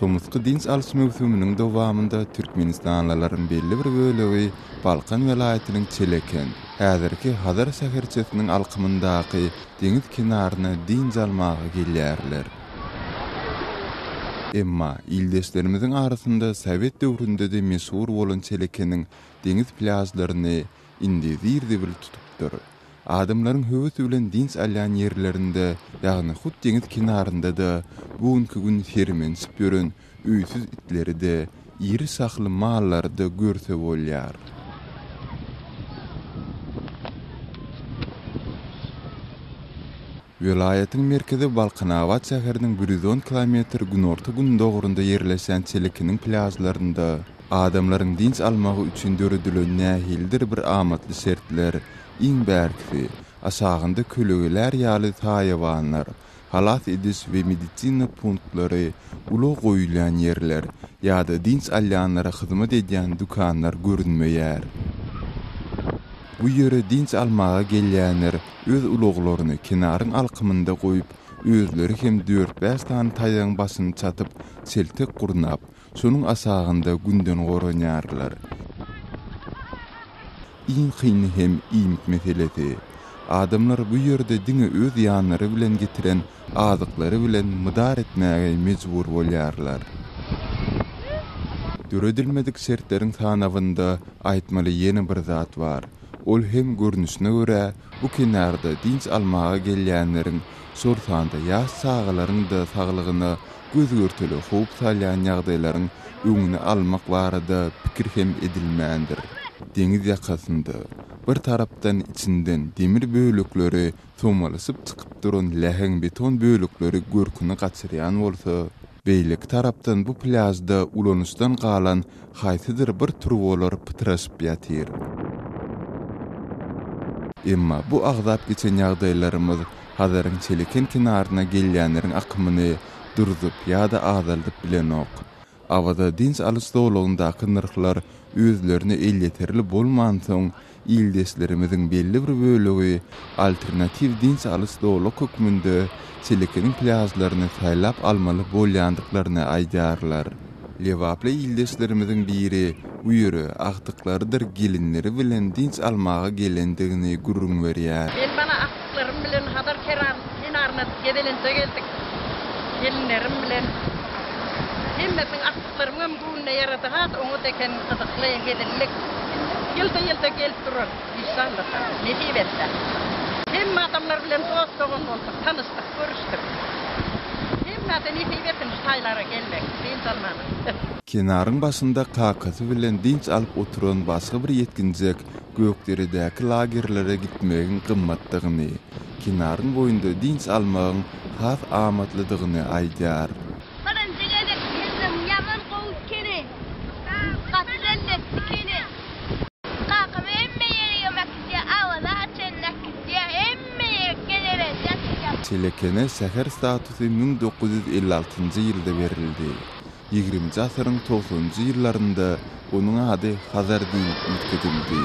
Şomuskı dins alys mewsumynyň dowamynda Türkmenistanlylaryň belli bir bölegi Balkan welaýatynyň Çeleken, häzirki Hazar şäherçesiniň alkymyndaky deňiz kenaryna din almagy gelýärler. Emma ildeşlerimiziň arasynda Sowet döwründe de meşhur bolan Çelekeniň deňiz plażlaryny indi zirdebil tutupdyr. Adamlaryň höwesi bilen dins alýan ýerlerinde, ýagny hut deňiz kenarynda da bugünkü gün fermensip ýören üýsüz itleri de, iri sakly mallary da görse bolýar. Welaýatyň merkezi Balkanawat şäheriniň 110 kilometr günorta gün dogrunda ýerleşen Çelekeniň plażlarynda adamlaryň dins almagy üçin döredilen nähildir bir amatly şertler, iň bärkisi, aşagynda kölegeler ýaly haýawanlar, halat edis we meditsina punktları, uly goýulan ýerler, ýa-da dins alýanlara hyzmat edýän dukanlar görünmeýär. Bu ýere dins almaga gelýänler öz uluglaryny kenaryň alkymynda goýup, özleri hem 4-5 tane taýaň basyny çatyp, seltek gurnap, şonuň asagynda günden goranýarlar. Iň hyny hem iýmit meselesi. Adamlar bu ýerde diňe öz ýanlary bilen getiren azyklary bilen mydar etmäge mejbur bolýarlar. Döredilmedik şertleriň tanawynda aýtmaly ýene bir zat bar. Ol hem görnüşine görä bu kenarda dins almaga gelýänleriň sortanda ýaş sagalaryň da saglygyna göz görteli howp salýan ýagdaýlaryň öňüne almak barada pikir hem edilmändir. Deňiz ýakasynda bir tarapdan içinden demir bölükleri tomalysyp çykyp duran läheň beton bölükleri görküni gaçyrýan bolsa, beýlek tarapdan bu plażda ulanysdan galan haýsydyr bir turwolar pytraşyp ýatyr. Emma bu agzap geçen ýagdaýlarymyz Hazaryň Çeleken kenaryna gelýänleriň akymyny durdup ýa-da azaldyp bilenok. Awada dins alys dowlugyndaky nyrklar özlerini el ýeterli bolman soň ildeşlerimiziň belli bir bölegi alternativ dins alys dowluk hökmünde Çelekeniň plażlaryny taýlap almaly bolýandyklaryny aýdarlar. Lewaply ildeşlerimiziň biri bu ýere agtyklardyr gelinleri bilen dins almaga gelendigini gurrun berýär. Men bana agtyklarym bilen Hazar kenaryna gedelense geldik. Gelinlerim bilen hemmetin agtyklarym ömrüne ýarady hat oňa deken adyklaýan gelinlik. Ýylda gelip durar. İnşallah. Nehibetler. Hemme adamlar bilen dost boldyk, tanışdyk, görüşdik. Hemme nehibetin taýlara gelmek, dins almagy. Kenaryň başynda kakasy bilen dins alyp oturan başga bir ýetkinjek gökderedäki lagerlere gitmegiň gymmatdygyny, kenaryň boýunda dins almagyň has amatlydygyny aýdýar. Çelekene şäher statusy 1956-njy ýylda berildi. 20-nji asyryň 90-njy ýyllarynda onuň ady Hazar diýip ýetkizildi.